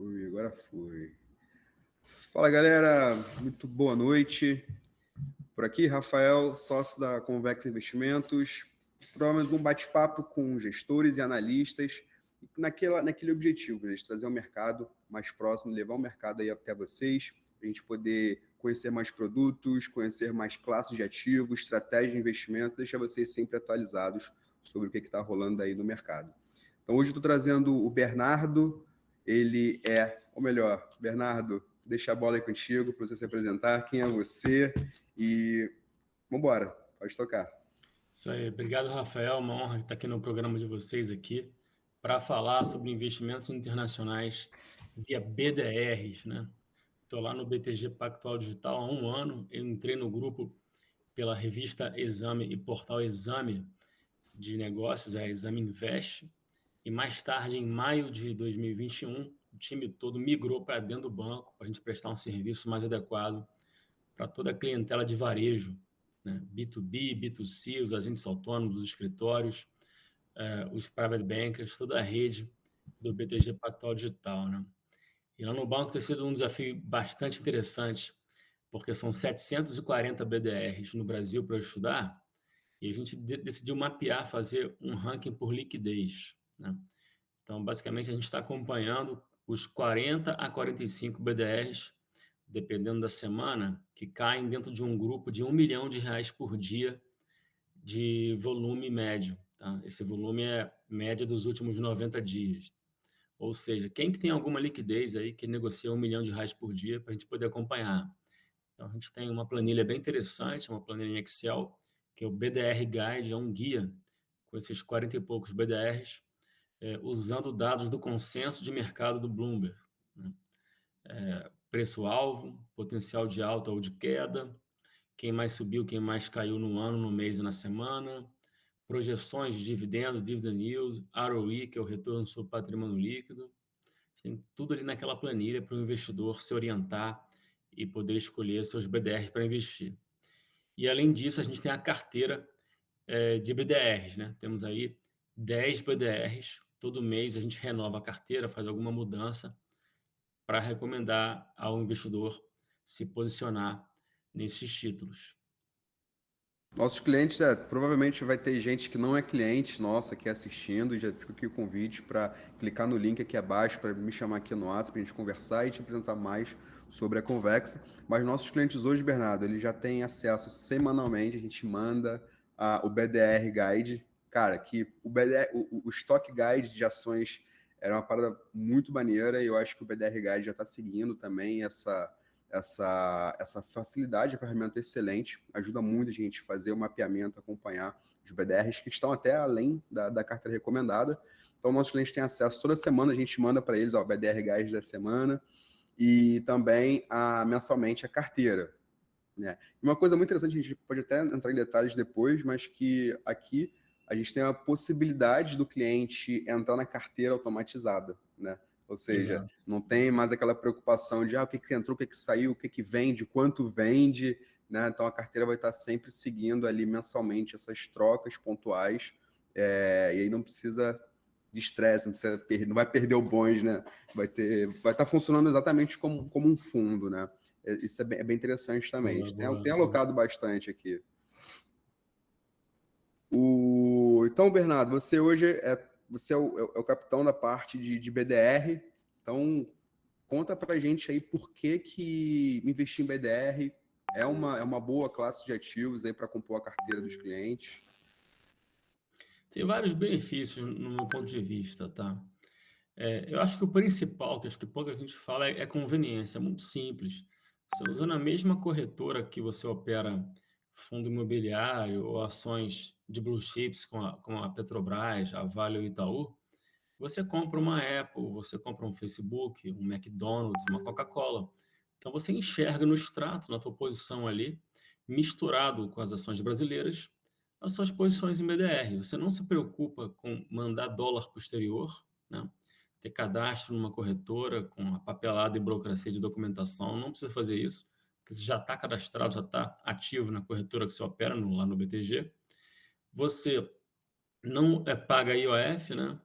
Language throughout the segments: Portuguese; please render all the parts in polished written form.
Agora foi. Fala, galera. Muito boa noite. Por aqui, Rafael, sócio da Convex Investimentos. Para mais um bate-papo com gestores e analistas naquele objetivo, né, de trazer o mercado mais próximo, levar o mercado aí até vocês, para a gente poder conhecer mais produtos, conhecer mais classes de ativos, estratégias de investimento, deixar vocês sempre atualizados sobre o que está rolando aí no mercado. Então, hoje eu estou trazendo o Bernardo. Ele é, ou melhor, Bernardo, deixa a bola aí contigo para você se apresentar. Quem é você? E vamos embora, pode tocar. Isso aí, obrigado, Rafael. Uma honra estar aqui no programa de vocês aqui para falar sobre investimentos internacionais via BDRs, né? Estou lá no BTG Pactual Digital há 1 ano. Eu entrei no grupo pela revista Exame e portal Exame de Negócios, a Exame Invest. E mais tarde, em maio de 2021, o time todo migrou para dentro do banco para a gente prestar um serviço mais adequado para toda a clientela de varejo, né? B2B, B2C, os agentes autônomos, os escritórios, os private bankers, toda a rede do BTG Pactual Digital, né? E lá no banco tem sido um desafio bastante interessante, porque são 740 BDRs no Brasil para estudar, e a gente decidiu mapear, fazer um ranking por liquidez, né? Então, basicamente, a gente está acompanhando os 40 a 45 BDRs, dependendo da semana, que caem dentro de um grupo de R$ 1 milhão por dia de volume médio. Tá? Esse volume é média dos últimos 90 dias. Ou seja, quem que tem alguma liquidez aí que negocia R$ 1 milhão por dia para a gente poder acompanhar? Então, a gente tem uma planilha bem interessante, uma planilha em Excel, que é o BDR Guide, é um guia com esses 40 e poucos BDRs, usando dados do consenso de mercado do Bloomberg, né? Preço-alvo, potencial de alta ou de queda, quem mais subiu, quem mais caiu no ano, no mês e na semana, projeções de dividendo, dividend yield, ROE, que é o retorno sobre patrimônio líquido. Tem tudo ali naquela planilha para o investidor se orientar e poder escolher seus BDRs para investir. E, além disso, a gente tem a carteira de BDRs, né? Temos aí 10 BDRs. Todo mês a gente renova a carteira, faz alguma mudança para recomendar ao investidor se posicionar nesses títulos. Nossos clientes, provavelmente vai ter gente que não é cliente nossa aqui assistindo, e já fica aqui o convite para clicar no link aqui abaixo, para me chamar aqui no WhatsApp, para a gente conversar e te apresentar mais sobre a Convexa. Mas nossos clientes hoje, Bernardo, eles já têm acesso semanalmente, a gente manda o BDR Guide. Cara, que o Stock Guide de ações era uma parada muito maneira, e eu acho que o BDR Guide já está seguindo também essa facilidade, a ferramenta é excelente, ajuda muito a gente a fazer o mapeamento, acompanhar os BDRs que estão até além da carteira recomendada. Então, nossos clientes têm acesso, toda semana a gente manda para eles o BDR Guide da semana e também mensalmente a carteira, né? E uma coisa muito interessante, a gente pode até entrar em detalhes depois, mas que aqui a gente tem a possibilidade do cliente entrar na carteira automatizada, né? Ou seja, Exato. não tem mais aquela preocupação de o que entrou, o que saiu, o que vende, quanto vende, né? Então a carteira vai estar sempre seguindo ali mensalmente essas trocas pontuais, e aí não precisa de estresse, não vai perder o bonde, né? Vai estar funcionando exatamente como um fundo, né? Isso é bem interessante também. Tem alocado bastante aqui. Então, Bernardo, você hoje você é o capitão da parte de BDR. Então, conta para a gente aí por que investir em BDR é uma boa classe de ativos aí para compor a carteira dos clientes. Tem vários benefícios no meu ponto de vista, tá? Eu acho que o principal, que acho que pouca gente fala, é conveniência, é muito simples. Você usando a mesma corretora que você opera fundo imobiliário ou ações de blue chips com a Petrobras, a Vale ou Itaú, você compra uma Apple, você compra um Facebook, um McDonald's, uma Coca-Cola. Então você enxerga no extrato, na tua posição ali, misturado com as ações brasileiras, as suas posições em BDR. Você não se preocupa com mandar dólar para o exterior, né? Ter cadastro numa corretora com a papelada e burocracia de documentação, não precisa fazer isso, porque você já está cadastrado, já está ativo na corretora que você opera lá no BTG. Você não paga IOF, né?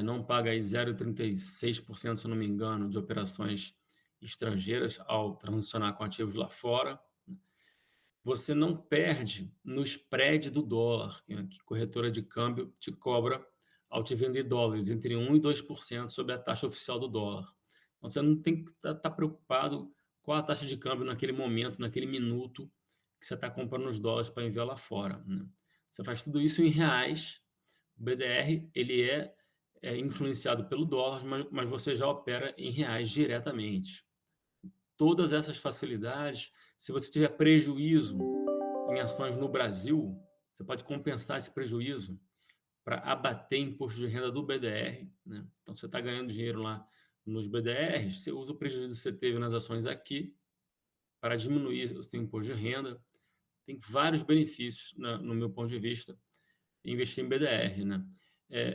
não paga aí 0,36%, se eu não me engano, de operações estrangeiras ao transacionar com ativos lá fora. Você não perde no spread do dólar, que corretora de câmbio te cobra ao te vender dólares, entre 1% e 2% sobre a taxa oficial do dólar. Então, você não tem que estar preocupado qual a taxa de câmbio naquele momento, naquele minuto que você está comprando os dólares para enviar lá fora, né? Você faz tudo isso em reais. O BDR ele é influenciado pelo dólar, mas você já opera em reais diretamente. Todas essas facilidades, se você tiver prejuízo em ações no Brasil, você pode compensar esse prejuízo para abater imposto de renda do BDR, né? Então, você está ganhando dinheiro lá nos BDRs, você usa o prejuízo que você teve nas ações aqui para diminuir o seu imposto de renda. Tem vários benefícios, no meu ponto de vista, investir em BDR, né?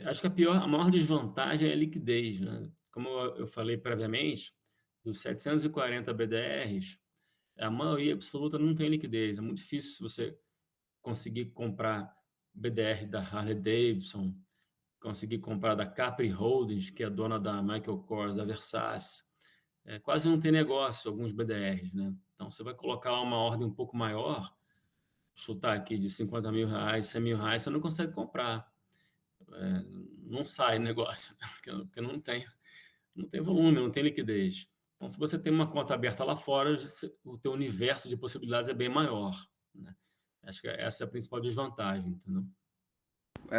Acho que a maior desvantagem é a liquidez, né? Como eu falei previamente, dos 740 BDRs, a maioria absoluta não tem liquidez. É muito difícil você conseguir comprar BDR da Harley Davidson, conseguir comprar da Capri Holdings, que é dona da Michael Kors, da Versace. Quase não tem negócio alguns BDRs, né? Então, você vai colocar lá uma ordem um pouco maior, chutar aqui de 50 mil reais, 100 mil reais, você não consegue comprar. Não sai negócio, porque não tem volume, não tem liquidez. Então, se você tem uma conta aberta lá fora, o teu universo de possibilidades é bem maior, né? Acho que essa é a principal desvantagem, entendeu?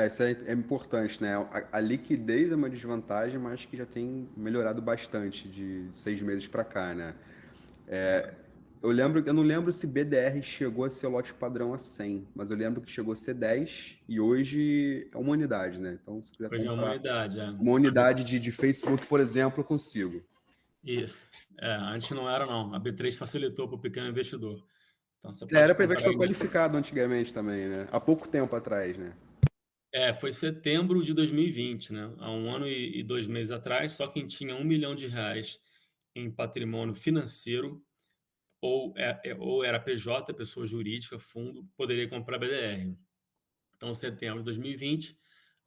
Isso é importante, né? A liquidez é uma desvantagem, mas que já tem melhorado bastante de 6 meses para cá, né? Eu não lembro se BDR chegou a ser lote padrão a 100, mas eu lembro que chegou a ser 10 e hoje é uma unidade, né? Então, se quiser Hoje é uma comprar unidade, uma A B- unidade de Facebook, por exemplo, eu consigo. Isso. Antes não era, não. A B3 facilitou para o pequeno investidor. Então, você Era pode para comprar investidor aí. qualificado antigamente também, né? Há pouco tempo atrás, né? Foi setembro de 2020, né? Há 1 ano e 2 meses atrás, só quem tinha R$ 1 milhão em patrimônio financeiro ou era PJ, pessoa jurídica, fundo, poderia comprar BDR. Então, em setembro de 2020,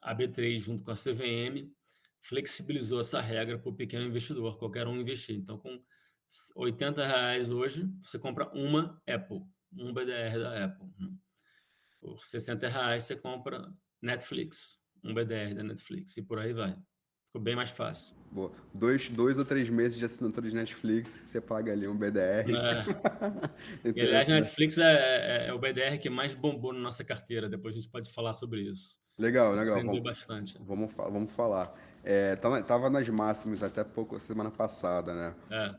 a B3, junto com a CVM, flexibilizou essa regra para o pequeno investidor, qualquer um investir. Então, com R$ 80 hoje, você compra uma Apple, um BDR da Apple, né? Por R$ 60 você compra Netflix, um BDR da Netflix, e por aí vai. Ficou bem mais fácil. Boa. 2 ou 3 meses de assinatura de Netflix, você paga ali um BDR. É. E, aliás, a Interessante. Netflix é o BDR que mais bombou na nossa carteira. Depois a gente pode falar sobre isso. Legal, legal. Aprendeu bastante. Vamos falar. Tava nas máximas até pouco semana passada, né? É.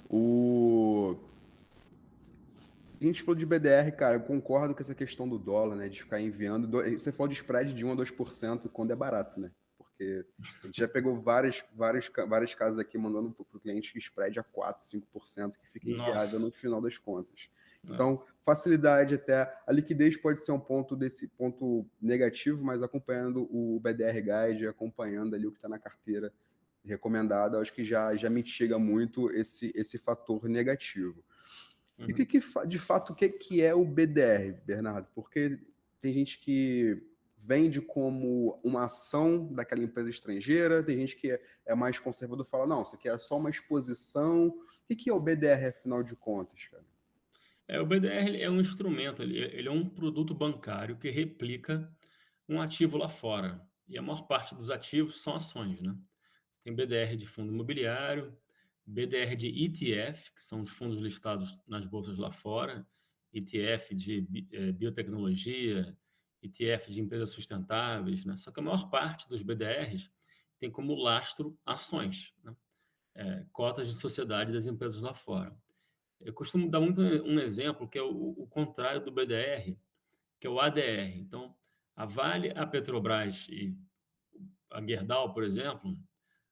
O... A gente falou de BDR, cara, eu concordo com essa questão do dólar, né? De ficar enviando. Você falou de spread de 1 a 2% quando é barato, né? Porque a gente já pegou vários casos aqui mandando para o cliente que spread a 4, 5% que fica inviável no Nossa. final das contas. É. Então, facilidade até. A liquidez pode ser um ponto desse ponto negativo, mas acompanhando o BDR Guide, acompanhando ali o que está na carteira recomendada, acho que já mitiga muito esse fator negativo. E Uhum. de fato, o que é o BDR, Bernardo? Porque tem gente que vende como uma ação daquela empresa estrangeira, tem gente que é mais conservador e fala, não, isso aqui é só uma exposição. O que é o BDR, afinal de contas, cara? O BDR é um instrumento, ele é um produto bancário que replica um ativo lá fora. E a maior parte dos ativos são ações, né? Você tem BDR de fundo imobiliário, BDR de ETF, que são os fundos listados nas bolsas lá fora, ETF de biotecnologia, ETF de empresas sustentáveis, né? Só que a maior parte dos BDRs tem como lastro ações, né? Cotas de sociedade das empresas lá fora. Eu costumo dar muito um exemplo que é o contrário do BDR, que é o ADR. Então, a Vale, a Petrobras e a Gerdau, por exemplo,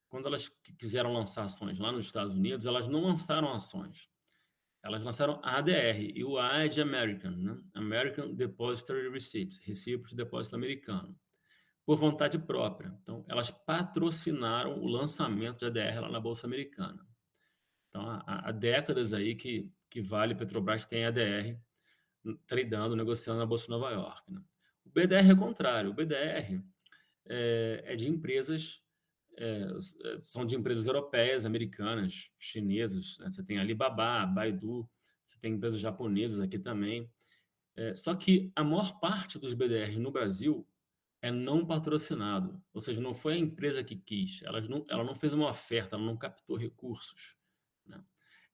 quando elas quiseram lançar ações lá nos Estados Unidos, elas não lançaram ações. Elas lançaram ADR, e o A é de American, né? American Depository Receipts, recibos de depósito americano, por vontade própria. Então, elas patrocinaram o lançamento de ADR lá na Bolsa Americana. Então, há décadas aí que Vale e Petrobras têm ADR tradando, negociando na Bolsa de Nova York, né? O BDR é o contrário. O BDR é de empresas são de empresas europeias, americanas, chinesas, né? Você tem Alibaba, Baidu, você tem empresas japonesas aqui também. Só que a maior parte dos BDRs no Brasil é não patrocinado, ou seja, não foi a empresa que quis, ela não fez uma oferta, ela não captou recursos, né?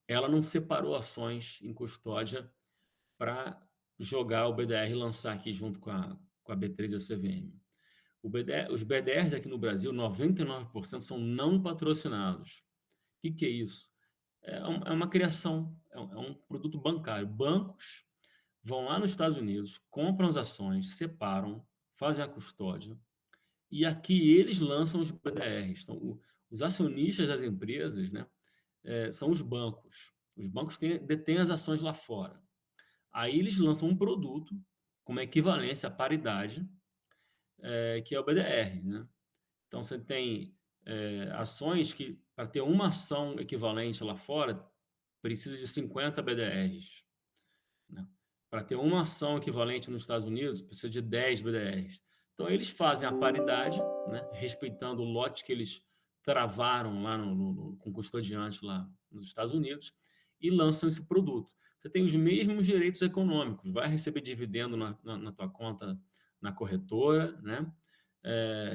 Ela não separou ações em custódia para jogar o BDR e lançar aqui junto com a B3 e a CVM. Os BDRs aqui no Brasil, 99% são não patrocinados. O que é isso? É uma criação, é um produto bancário. Bancos vão lá nos Estados Unidos, compram as ações, separam, fazem a custódia, e aqui eles lançam os BDRs. São os acionistas das empresas, né, são os bancos. Os bancos detêm as ações lá fora. Aí eles lançam um produto com uma equivalência à paridade, que é o BDR, né? Então você tem ações que, para ter uma ação equivalente lá fora, precisa de 50 BDRs, né? Para ter uma ação equivalente nos Estados Unidos, precisa de 10 BDRs. Então eles fazem a paridade, né, respeitando o lote que eles travaram lá com o custodiante lá nos Estados Unidos, e lançam esse produto. Você tem os mesmos direitos econômicos, vai receber dividendo na tua conta na corretora, né?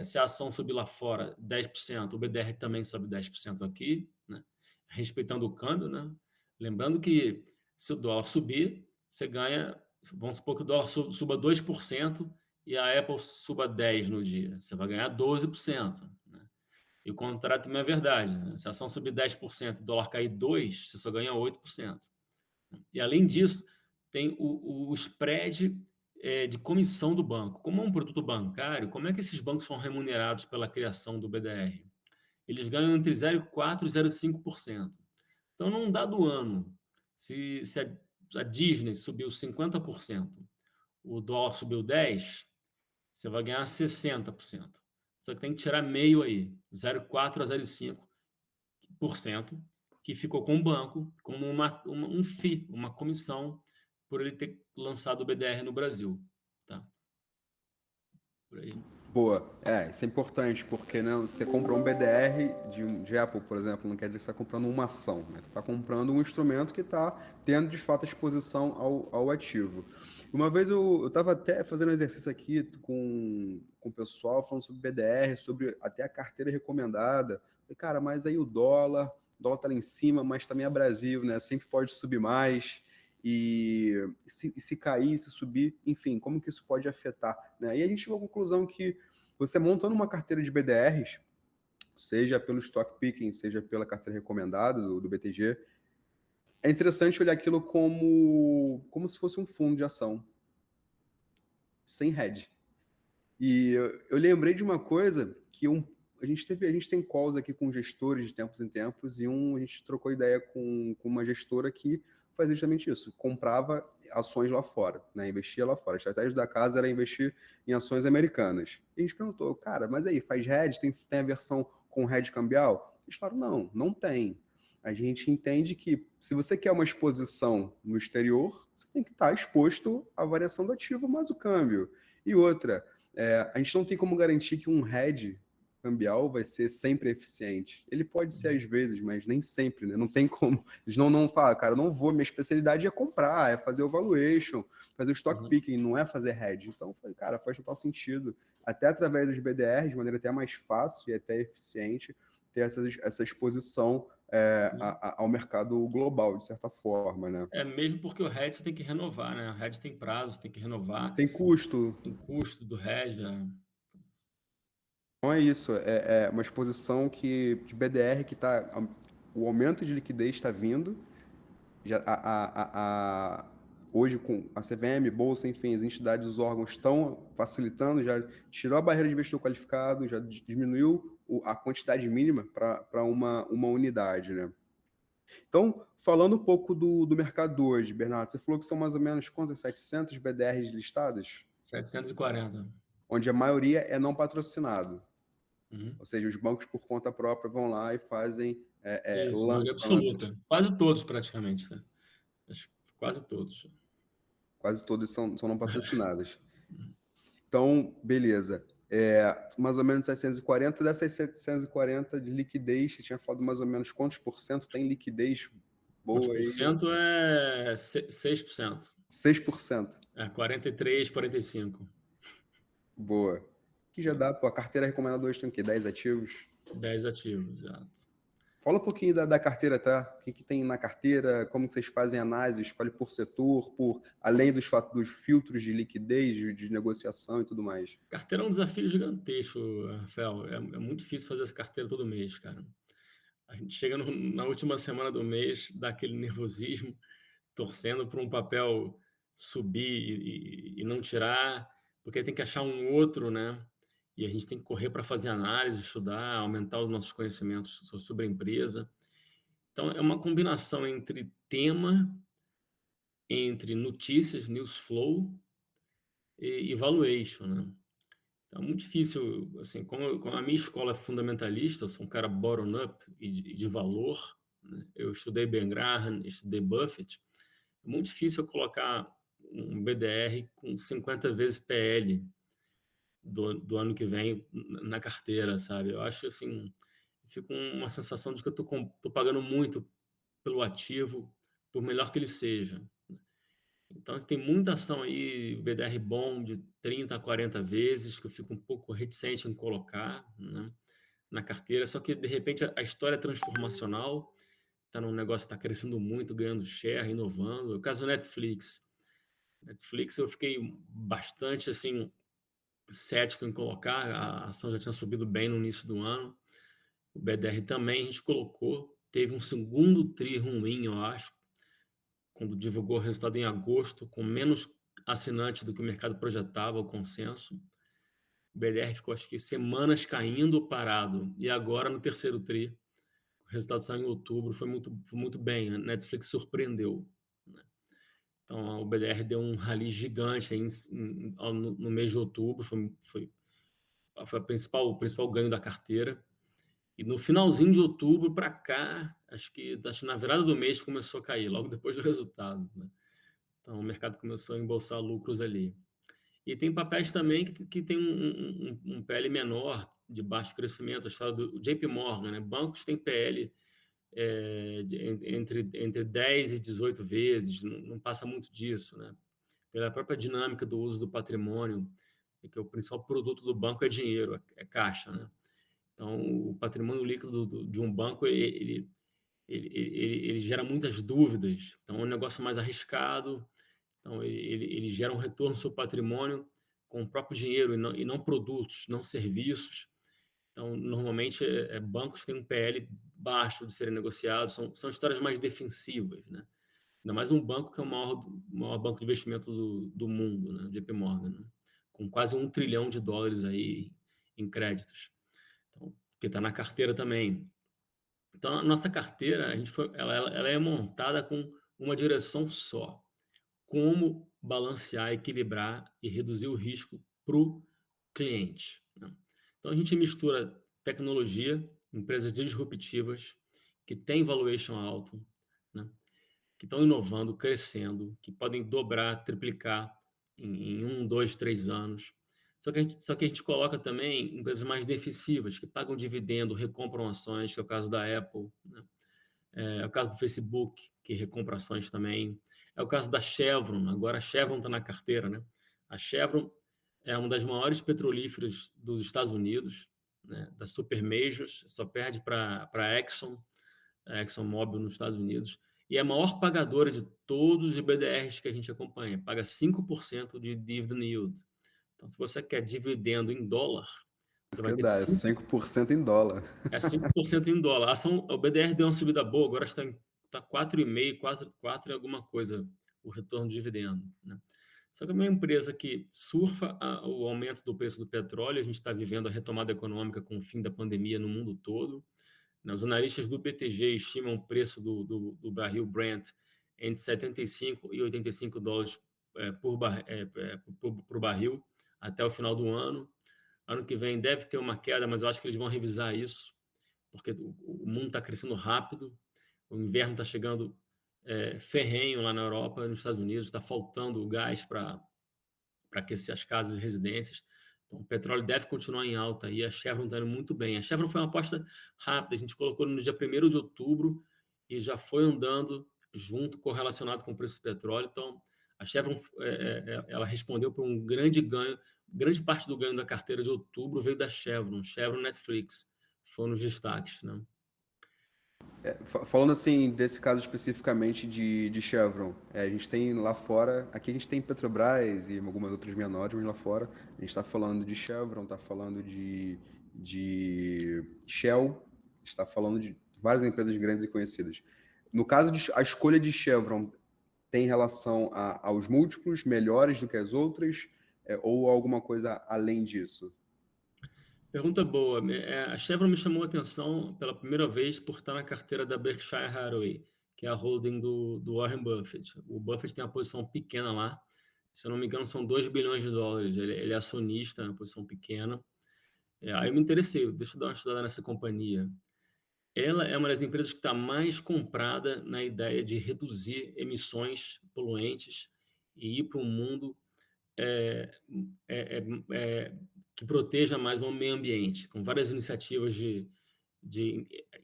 Se a ação subir lá fora 10%, o BDR também sobe 10% aqui, né? Respeitando o câmbio, né? Lembrando que se o dólar subir, você ganha, vamos supor que o dólar suba 2% e a Apple suba 10% no dia, você vai ganhar 12%, né? E o contrário também é verdade, né? Se a ação subir 10% e o dólar cair 2%, você só ganha 8%. E além disso, tem o spread de comissão do banco. Como é um produto bancário, como é que esses bancos são remunerados pela criação do BDR? Eles ganham entre 0,4% e 0,5%. Então, num dado ano, se a Disney subiu 50%, o dólar subiu 10%, você vai ganhar 60%. Só que tem que tirar meio aí, 0,4% a 0,5%, que ficou com o banco como um FII, uma comissão, por ele ter lançado o BDR no Brasil. Tá? Por aí. Boa. Isso é importante, porque né, você compra um BDR de Apple, por exemplo, não quer dizer que você está comprando uma ação, né? Você está comprando um instrumento que está tendo, de fato, exposição ao ativo. Uma vez eu estava até fazendo um exercício aqui com o pessoal, falando sobre BDR, sobre até a carteira recomendada. Falei, cara, mas aí o dólar está lá em cima, mas também é Brasil, né? Sempre pode subir mais. E se cair, se subir, enfim, como que isso pode afetar, né? E a gente chegou à conclusão que você montando uma carteira de BDRs, seja pelo stock picking, seja pela carteira recomendada do BTG, é interessante olhar aquilo como se fosse um fundo de ação, sem hedge. E eu lembrei de uma coisa que a gente tem calls aqui com gestores de tempos em tempos, e a gente trocou ideia com uma gestora que fazia justamente isso, comprava ações lá fora, né, investia lá fora. A estratégia da casa era investir em ações americanas. E a gente perguntou, cara, mas aí, faz hedge? Tem a versão com hedge cambial? Eles falaram, não tem. A gente entende que se você quer uma exposição no exterior, você tem que estar exposto à variação do ativo mais o câmbio. E outra, a gente não tem como garantir que um hedge cambial vai ser sempre eficiente. Ele pode ser às vezes, mas nem sempre, né? Não tem como. Eles não falam, cara, não vou, minha especialidade é comprar, é fazer o valuation, fazer o stock picking, não é fazer hedge. Então, eu falei, cara, faz total sentido. Até através dos BDRs, de maneira até mais fácil e até eficiente, ter essa exposição ao mercado global, de certa forma, né? Mesmo porque o hedge você tem que renovar, né? O hedge tem prazo, você tem que renovar, Tem custo. tem custo do hedge. Então é isso, é uma exposição de BDR que o aumento de liquidez está vindo, já, hoje com a CVM, Bolsa, enfim, as entidades, os órgãos estão facilitando, já tirou a barreira de investidor qualificado, já diminuiu a quantidade mínima para uma unidade, né? Então, falando um pouco do mercado hoje, Bernardo, você falou que são mais ou menos quantas? 700 BDRs listadas? 740. Onde a maioria é não patrocinado. Uhum. Ou seja, os bancos por conta própria vão lá e fazem, Isso, maioria lançam absoluta. Quase todos, praticamente. Né? Quase todos. quase todas são não patrocinadas. Então, beleza. Mais ou menos 740. Dessas 740 de liquidez, você tinha falado mais ou menos quantos por cento tem liquidez Quantos boa por aí? cento é 6%. 6%. É 43, 45. Boa. Que já dá, pô, a carteira recomendada hoje tem o quê? 10 ativos? 10 ativos, exato. Fala um pouquinho da carteira, tá? O que, que tem na carteira, como que vocês fazem análise, escolhe por setor, além dos filtros de liquidez, de negociação e tudo mais. Carteira é um desafio gigantesco, Rafael. É muito difícil fazer essa carteira todo mês, cara. A gente chega na última semana do mês, dá aquele nervosismo, torcendo para um papel subir e não tirar, porque tem que achar um outro, né? E a gente tem que correr para fazer análise, estudar, aumentar os nossos conhecimentos sobre a empresa. Então, é uma combinação entre tema, entre notícias, news flow e valuation, né? Então, é muito difícil, assim, como a minha escola é fundamentalista, eu sou um cara bottom-up e de valor, né? Eu estudei Ben Graham, estudei Buffett, é muito difícil eu colocar um BDR com 50 vezes PL do ano que vem na carteira, sabe? Eu acho, assim, fico com uma sensação de que eu tô pagando muito pelo ativo, por melhor que ele seja. Então, tem muita ação aí, BDR bom de 30 a 40 vezes, que eu fico um pouco reticente em colocar, né, na carteira. Só que, de repente, a história é transformacional, está num negócio que está crescendo muito, ganhando share, inovando. O caso do Netflix. Netflix, eu fiquei bastante assim cético em colocar, a ação já tinha subido bem no início do ano. O BDR também a gente colocou, teve um segundo tri ruim, eu acho, quando divulgou o resultado em agosto, com menos assinantes do que o mercado projetava, o consenso. O BDR ficou, acho que, semanas caindo, parado. E agora, no terceiro tri, o resultado saiu em outubro, foi muito bem. A Netflix surpreendeu, né? Então, o BDR deu um rally gigante aí no mês de outubro, foi o principal ganho da carteira. E no finalzinho de outubro para cá, acho que na virada do mês começou a cair, logo depois do resultado, né? Então, o mercado começou a embolsar lucros ali. E tem papéis também que tem um PL menor, de baixo crescimento, a história do JP Morgan, né? Bancos têm PL entre 10 e 18 vezes, não passa muito disso, né? Pela própria dinâmica do uso do patrimônio, que o principal produto do banco é dinheiro, é caixa, né? Então, o patrimônio líquido de um banco, ele gera muitas dúvidas. Então, é um negócio mais arriscado. Então, ele gera um retorno sobre o patrimônio com o próprio dinheiro e não produtos, não serviços. Então, normalmente, bancos têm um PL baixo de serem negociados, são histórias mais defensivas, né? Ainda mais um banco que é o maior banco de investimento do mundo, né? JP Morgan, né? Com quase US$ 1 trilhão aí em créditos. Então, que está na carteira também. Então, a nossa carteira, ela é montada com uma direção só: como balancear, equilibrar e reduzir o risco para o cliente, né? Então, a gente mistura tecnologia, empresas disruptivas, que têm valuation alto, né? Que estão inovando, crescendo, que podem dobrar, triplicar em 1, 2, 3 anos. Só que a gente coloca também empresas mais defensivas, que pagam dividendo, recompram ações, que é o caso da Apple, né? É o caso do Facebook, que recompra ações também. É o caso da Chevron. Agora a Chevron está na carteira, né? A Chevron é uma das maiores petrolíferas dos Estados Unidos, né? Das super majors, só perde para a ExxonMobil nos Estados Unidos, e é a maior pagadora de todos os BDRs que a gente acompanha, paga 5% de dividend yield. Então, se você quer dividendo em dólar, você Isso vai que ter dá, é 5% em dólar. 5% em dólar. O BDR deu uma subida boa, agora está 4,5, 4 e alguma coisa o retorno de dividendo, né? Só que é uma empresa que surfa o aumento do preço do petróleo, a gente está vivendo a retomada econômica com o fim da pandemia no mundo todo, né? Os analistas do BTG estimam o preço do barril Brent entre 75 e 85 dólares por barril até o final do ano. Ano que vem deve ter uma queda, mas eu acho que eles vão revisar isso, porque o mundo está crescendo rápido, o inverno está chegando ferrenho lá na Europa, nos Estados Unidos, está faltando gás para aquecer as casas e residências. Então, o petróleo deve continuar em alta e a Chevron está indo muito bem. A Chevron foi uma aposta rápida, a gente colocou no dia 1º de outubro e já foi andando junto, correlacionado com o preço do petróleo. Então, a Chevron ela respondeu por um grande ganho, grande parte do ganho da carteira de outubro veio da Chevron, Chevron Netflix, foram os destaques, né? Falando assim, desse caso especificamente de Chevron, a gente tem lá fora, aqui a gente tem Petrobras e algumas outras menores, mas lá fora a gente está falando de Chevron, está falando de Shell, está falando de várias empresas grandes e conhecidas. No caso de a escolha de Chevron tem relação aos múltiplos melhores do que as outras, ou alguma coisa além disso? Pergunta boa. A Chevron me chamou a atenção pela primeira vez por estar na carteira da Berkshire Hathaway, que é a holding do Warren Buffett. O Buffett tem uma posição pequena lá, se eu não me engano são 2 bilhões de dólares. Ele é acionista, é uma posição pequena. Aí eu me interessei, deixa eu dar uma estudada nessa companhia. Ela é uma das empresas que está mais comprada na ideia de reduzir emissões poluentes e ir para um mundo é, é, é, que proteja mais o meio ambiente, com várias iniciativas de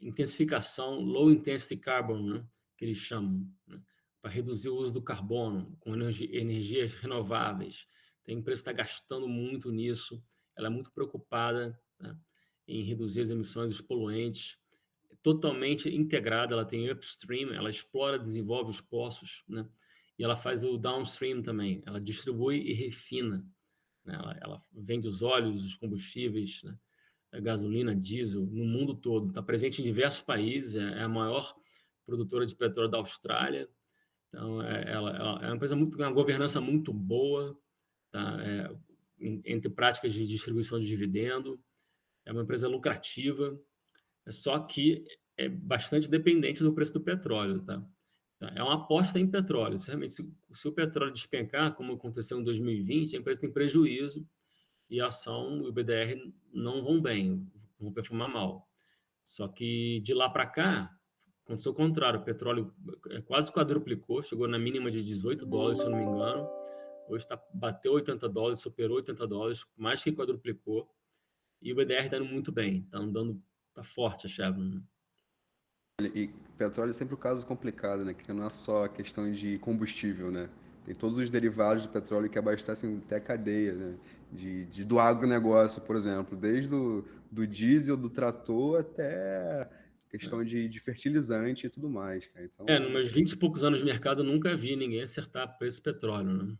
intensificação, low intensity carbon, né, que eles chamam, né, para reduzir o uso do carbono, com energias renováveis. Tem empresa que está gastando muito nisso, ela é muito preocupada, né, em reduzir as emissões dos poluentes, totalmente integrada, ela tem upstream, ela explora, desenvolve os poços, né? E ela faz o downstream também, ela distribui e refina, né? Ela vende os óleos, os combustíveis, né? A gasolina, diesel, no mundo todo, está presente em diversos países, é a maior produtora de petróleo da Austrália, então ela é uma empresa muito, uma governança muito boa, tá? Entre práticas de distribuição de dividendo, é uma empresa lucrativa, só que é bastante dependente do preço do petróleo, tá? É uma aposta em petróleo. Realmente, se o petróleo despencar, como aconteceu em 2020, a empresa tem prejuízo e a ação e o BDR não vão bem, vão performar mal. Só que de lá para cá, aconteceu o contrário. O petróleo quase quadruplicou, chegou na mínima de 18 dólares, se eu não me engano. Hoje bateu 80 dólares, superou 80 dólares, mais que quadruplicou. E o BDR está indo muito bem, está andando, está forte a Chevron, né? E petróleo é sempre um caso complicado, né? Que não é só a questão de combustível, né? Tem todos os derivados do petróleo que abastecem até a cadeia, né? Do agronegócio, por exemplo, desde do diesel, do trator, até questão de fertilizante e tudo mais, cara. Então, Nos meus 20 e poucos anos de mercado, eu nunca vi ninguém acertar preço petróleo, né?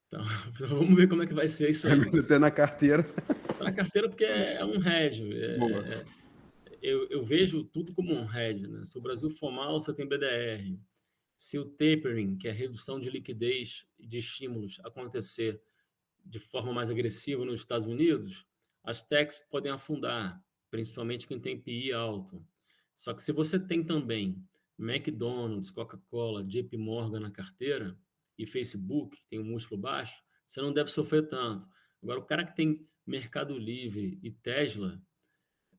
Então, vamos ver como é que vai ser isso aí. até na carteira. Tá na carteira porque é um hedge. Boa. Eu vejo tudo como um hedge, né? Se o Brasil for mal, você tem BDR. Se o tapering, que é a redução de liquidez e de estímulos, acontecer de forma mais agressiva nos Estados Unidos, as techs podem afundar, principalmente quem tem PI alto. Só que se você tem também McDonald's, Coca-Cola, JP Morgan na carteira e Facebook, que tem um múltiplo baixo, você não deve sofrer tanto. Agora, o cara que tem Mercado Livre e Tesla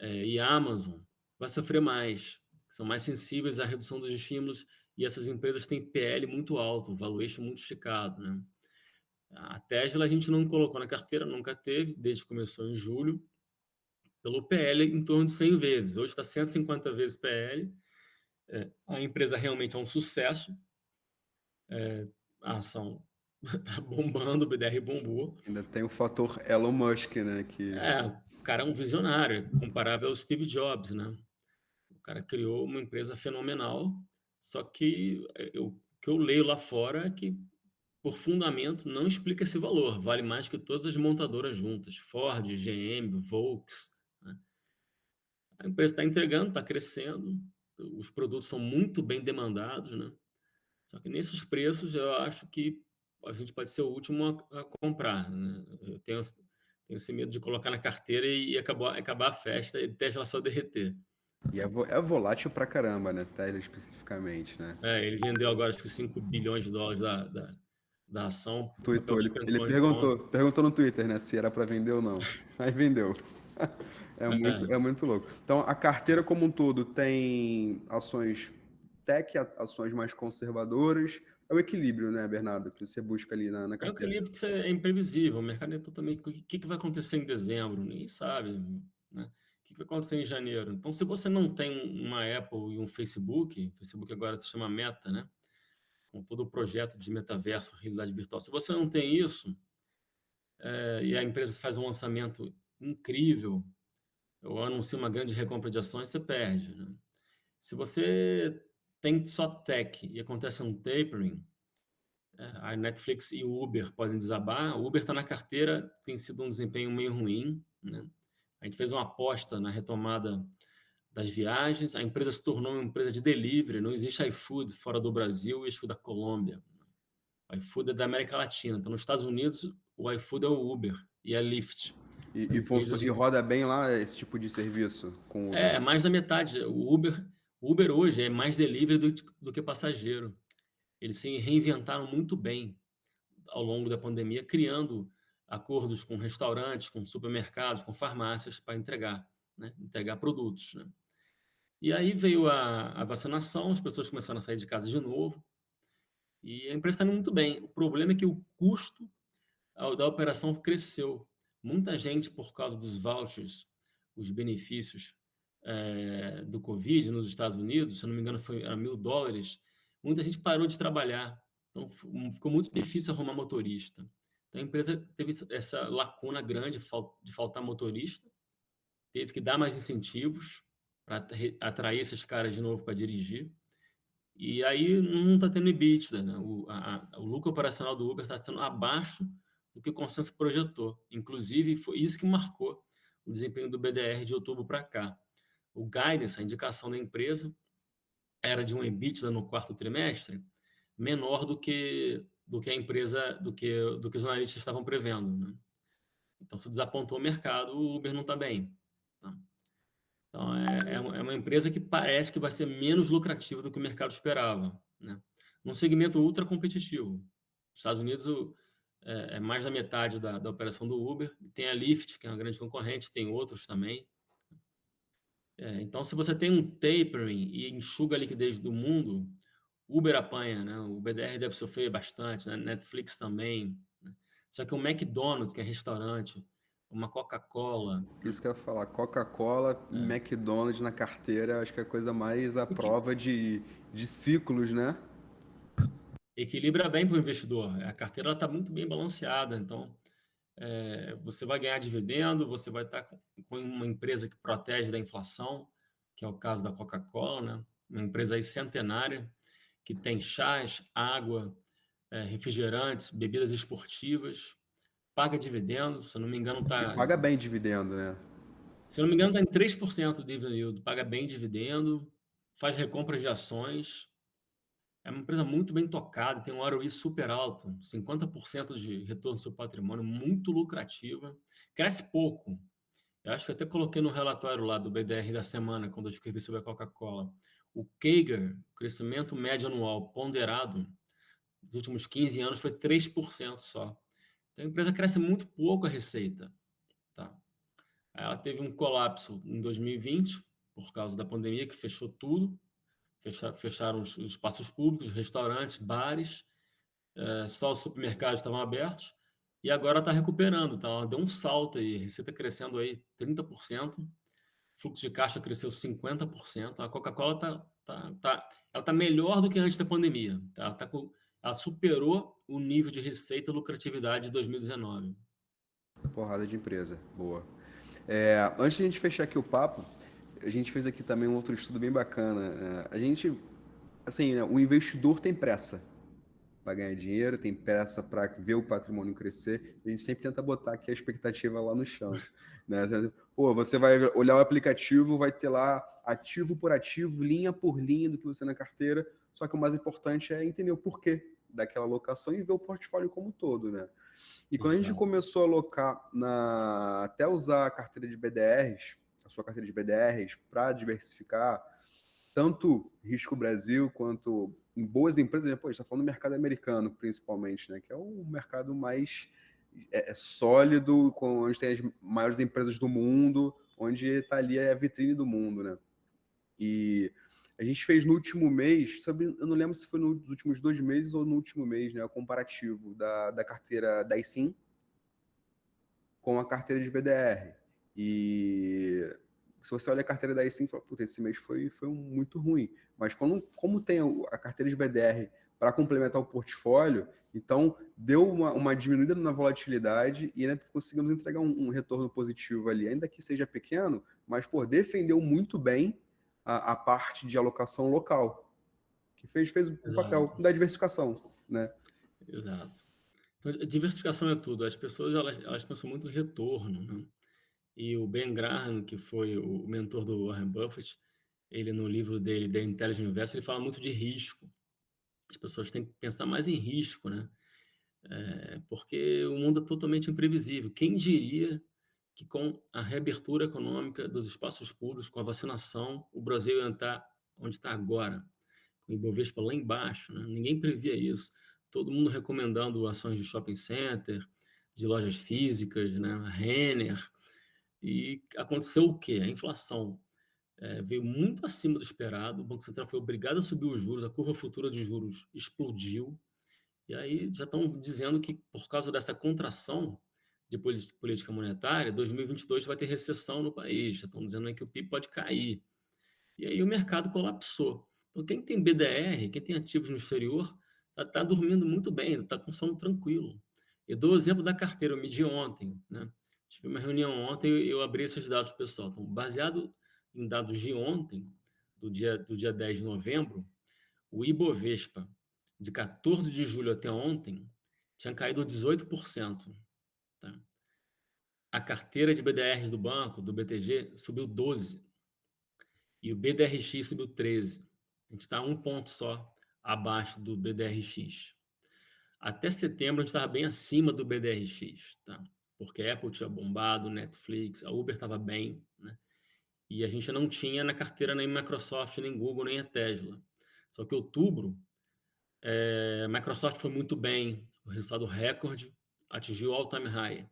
e Amazon vai sofrer mais, são mais sensíveis à redução dos estímulos e essas empresas têm PL muito alto, valuation muito esticado, né? A Tesla a gente não colocou na carteira, nunca teve, desde que começou em julho, pelo PL em torno de 100 vezes. Hoje está 150 vezes PL. A empresa realmente é um sucesso. A ação está bombando, o BDR bombou. Ainda tem o fator Elon Musk, né? O cara é um visionário, comparável ao Steve Jobs, né? O cara criou uma empresa fenomenal, só que o que eu leio lá fora é que, por fundamento, não explica esse valor. Vale mais que todas as montadoras juntas, Ford, GM, Volks, né? A empresa está entregando, está crescendo, os produtos são muito bem demandados, né? Só que nesses preços eu acho que a gente pode ser o último a comprar, né? Eu tenho esse medo de colocar na carteira e acabar a festa e Tesla só derreter. E é volátil pra caramba, né? Tesla especificamente, né? Ele vendeu agora acho que 5 bilhões de dólares da ação, o papel Tweetou, ele despencou de ontem. perguntou no Twitter, né, se era para vender ou não. Aí vendeu. É, É muito louco. Então, a carteira como um todo tem ações tech, ações mais conservadoras, é o equilíbrio, né, Bernardo, que você busca ali na É um carteira. equilíbrio que é imprevisível, o mercado é totalmente o que vai acontecer em dezembro? Ninguém sabe, né. O que vai acontecer em janeiro? Então, se você não tem uma Apple e um Facebook, o Facebook agora se chama Meta, né, com todo o projeto de metaverso, realidade virtual. Se você não tem isso, e a empresa faz um lançamento incrível, ou anuncia uma grande recompra de ações, você perde, né. Se você tem só tech e acontece um tapering, a Netflix e o Uber podem desabar. O Uber está na carteira, tem sido um desempenho meio ruim, né? A gente fez uma aposta na retomada das viagens. A empresa se tornou uma empresa de delivery. Não existe iFood fora do Brasil e acho que da Colômbia. O iFood é da América Latina. Então, nos Estados Unidos, o iFood é o Uber e a Lyft. São empresas E roda bem lá esse tipo de serviço com o Uber. mais da metade. O Uber hoje é mais delivery do que passageiro. Eles se reinventaram muito bem ao longo da pandemia, criando acordos com restaurantes, com supermercados, com farmácias para entregar, né? Entregar produtos, né? E aí veio a vacinação, as pessoas começaram a sair de casa de novo e a empresa está indo muito bem. O problema é que o custo da operação cresceu. Muita gente, por causa dos vouchers, os benefícios do Covid nos Estados Unidos, se eu não me engano, era $1.000, muita gente parou de trabalhar. Então, ficou muito difícil arrumar motorista. Então, a empresa teve essa lacuna grande de faltar motorista, teve que dar mais incentivos para atrair esses caras de novo para dirigir. E aí não está tendo EBITDA, né? O lucro operacional do Uber está sendo abaixo do que o consenso projetou. Inclusive, foi isso que marcou o desempenho do BDR de outubro para cá. O guidance, a indicação da empresa, era de um EBITDA no quarto trimestre menor do que a empresa, do que os analistas estavam prevendo, né? Então, isso desapontou o mercado, o Uber não está bem, tá? Então, é uma empresa que parece que vai ser menos lucrativa do que o mercado esperava, né? Num segmento ultra competitivo. Nos Estados Unidos, é mais da metade da operação do Uber. Tem a Lyft, que é uma grande concorrente, tem outros também. Então, se você tem um tapering e enxuga a liquidez do mundo, Uber apanha, né? O BDR deve sofrer bastante, né? Netflix também, né? Só que o McDonald's, que é restaurante, uma Coca-Cola, né? Isso que eu ia falar, Coca-Cola e McDonald's na carteira, acho que é a coisa mais à O que prova de ciclos, né? equilibra bem para o investidor. A carteira está muito bem balanceada, então você vai ganhar dividendo, você vai estar com uma empresa que protege da inflação, que é o caso da Coca-Cola, né? Uma empresa aí centenária, que tem chás, água, refrigerantes, bebidas esportivas, paga dividendo, se eu não me engano E está paga bem dividendo, né? Se eu não me engano, está em 3% de dividend yield, paga bem dividendo, faz recompras de ações. É uma empresa muito bem tocada, tem um ROI super alto, 50% de retorno sobre patrimônio, muito lucrativa. Cresce pouco. Eu acho que até coloquei no relatório lá do BDR da semana, quando eu escrevi sobre a Coca-Cola. O CAGR, crescimento médio anual ponderado, nos últimos 15 anos foi 3% só. Então a empresa cresce muito pouco a receita, tá? Ela teve um colapso em 2020, por causa da pandemia, que fechou tudo, fecharam os espaços públicos, restaurantes, bares, só os supermercados estavam abertos, e agora está recuperando, tá? Ela deu um salto aí, receita crescendo aí 30%, fluxo de caixa cresceu 50%, a Coca-Cola ela tá melhor do que antes da pandemia, tá? Ela superou o nível de receita e lucratividade de 2019. Porrada de empresa, boa. Antes de a gente fechar aqui o papo, a gente fez aqui também um outro estudo bem bacana. A gente, assim, né, o investidor tem pressa para ganhar dinheiro, tem pressa para ver o patrimônio crescer. A gente sempre tenta botar aqui a expectativa lá no chão, né? Pô, você vai olhar o aplicativo, vai ter lá ativo por ativo, linha por linha do que você tem na carteira. Só que o mais importante é entender o porquê daquela alocação e ver o portfólio como um todo, né? E quando a gente Exato. começou a alocar até usar a carteira de BDRs, a sua carteira de BDRs, para diversificar tanto risco Brasil quanto em boas empresas, né? Pô, a gente está falando do mercado americano, principalmente, né? Que é o mercado mais sólido, onde tem as maiores empresas do mundo, onde está ali a vitrine do mundo, né? E A gente fez no último mês, sabe, eu não lembro se foi nos últimos 2 meses ou no último mês, né? O comparativo da carteira da ISIN com a carteira de BDR. E se você olha a carteira da ISIN, fala, puta, esse mês foi muito ruim. Mas como tem a carteira de BDR para complementar o portfólio, então deu uma diminuída na volatilidade e ainda conseguimos entregar um retorno positivo ali, ainda que seja pequeno, mas pô, defendeu muito bem a parte de alocação local, que fez o papel Exato, da diversificação, né? exato. Então, diversificação é tudo. As pessoas elas pensam muito em retorno, né? E o Ben Graham, que foi o mentor do Warren Buffett, ele no livro dele, The Intelligent Investor, ele fala muito de risco. As pessoas têm que pensar mais em risco, né? Porque o mundo é totalmente imprevisível. Quem diria que com a reabertura econômica dos espaços públicos, com a vacinação, o Brasil ia estar onde está agora, com o Ibovespa lá embaixo, né? Ninguém previa isso. Todo mundo recomendando ações de shopping center, de lojas físicas, né? A Renner. E aconteceu o quê? A inflação veio muito acima do esperado, o Banco Central foi obrigado a subir os juros, a curva futura de juros explodiu, e aí já estão dizendo que por causa dessa contração de política monetária, 2022 vai ter recessão no país, já estão dizendo aí que o PIB pode cair. E aí o mercado colapsou. Então quem tem BDR, quem tem ativos no exterior, está dormindo muito bem, está com sono tranquilo. Eu dou o exemplo da carteira, eu medi ontem, né? Tive uma reunião ontem e eu abri esses dados, pessoal. Então, baseado em dados de ontem, do dia 10 de novembro, o Ibovespa, de 14 de julho até ontem, tinha caído 18%. Tá? A carteira de BDRs do banco, do BTG, subiu 12%. E o BDRX subiu 13%. A gente está um ponto só abaixo do BDRX. Até setembro a gente estava bem acima do BDRX, tá? Porque a Apple tinha bombado, Netflix, a Uber estava bem, né? E a gente não tinha na carteira nem Microsoft, nem Google, nem a Tesla. Só que outubro, a Microsoft foi muito bem, o resultado recorde, atingiu all-time high.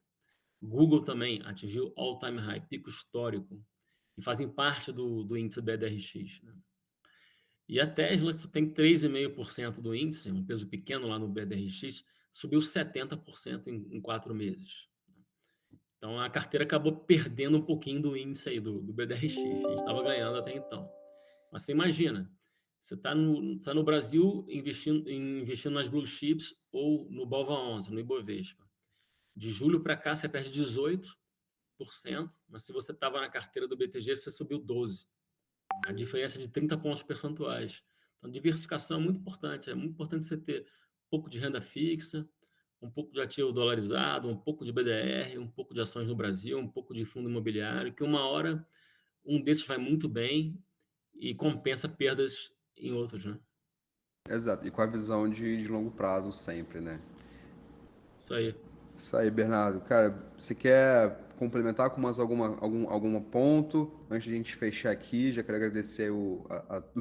Google também atingiu all-time high, pico histórico, e fazem parte do índice BDRX, né? E a Tesla só tem 3,5% do índice, um peso pequeno lá no BDRX, subiu 70% em 4 meses. Então a carteira acabou perdendo um pouquinho do índice aí do BDRX. A gente estava ganhando até então. Mas você imagina, você está no Brasil investindo nas blue chips ou no BOVA11, no Ibovespa. De julho para cá você perde 18%, mas se você estava na carteira do BTG, você subiu 12%. A diferença é de 30 pontos percentuais. Então, diversificação é muito importante você ter um pouco de renda fixa, um pouco de ativo dolarizado, um pouco de BDR, um pouco de ações no Brasil, um pouco de fundo imobiliário, que uma hora um desses vai muito bem e compensa perdas em outros, né? Exato, e com a visão de longo prazo sempre, né? Isso aí. Isso aí, Bernardo. Cara, você quer complementar com mais algum ponto? Antes de a gente fechar aqui, já quero agradecer o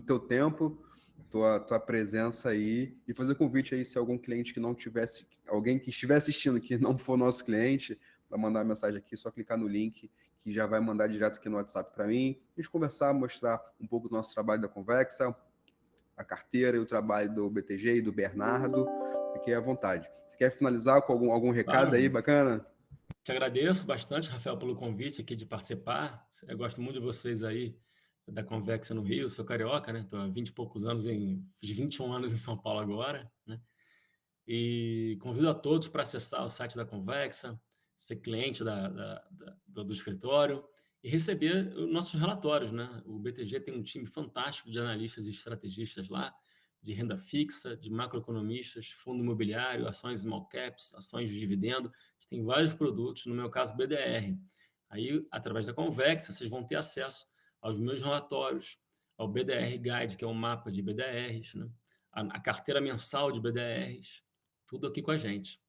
teu tempo, tua presença aí e fazer o convite aí, se algum cliente que não tivesse, alguém que estiver assistindo que não for nosso cliente, vai mandar uma mensagem aqui, só clicar no link que já vai mandar direto aqui no WhatsApp para mim. A gente conversar, mostrar um pouco do nosso trabalho da Convexa, a carteira e o trabalho do BTG e do Bernardo. Fiquei à vontade. Você quer finalizar com algum recado aí Claro. bacana? Te agradeço bastante, Rafael, pelo convite aqui de participar. Eu gosto muito de vocês aí da Convexa no Rio. Sou carioca, né? Estou há 20 e poucos anos, fiz 21 anos em São Paulo agora, né? E convido a todos para acessar o site da Convexa, ser cliente do escritório e receber os nossos relatórios, né? O BTG tem um time fantástico de analistas e estrategistas lá, de renda fixa, de macroeconomistas, fundo imobiliário, ações small caps, ações de dividendo. A gente tem vários produtos, no meu caso, BDR. Aí, através da Convexa, vocês vão ter acesso aos meus relatórios, ao BDR Guide, que é um mapa de BDRs, né? A carteira mensal de BDRs, tudo aqui com a gente.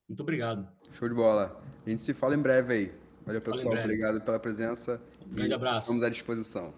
Muito obrigado. Show de bola. A gente se fala em breve aí. Valeu, Fala em pessoal. breve. Obrigado pela presença Um grande e estamos abraço. à disposição.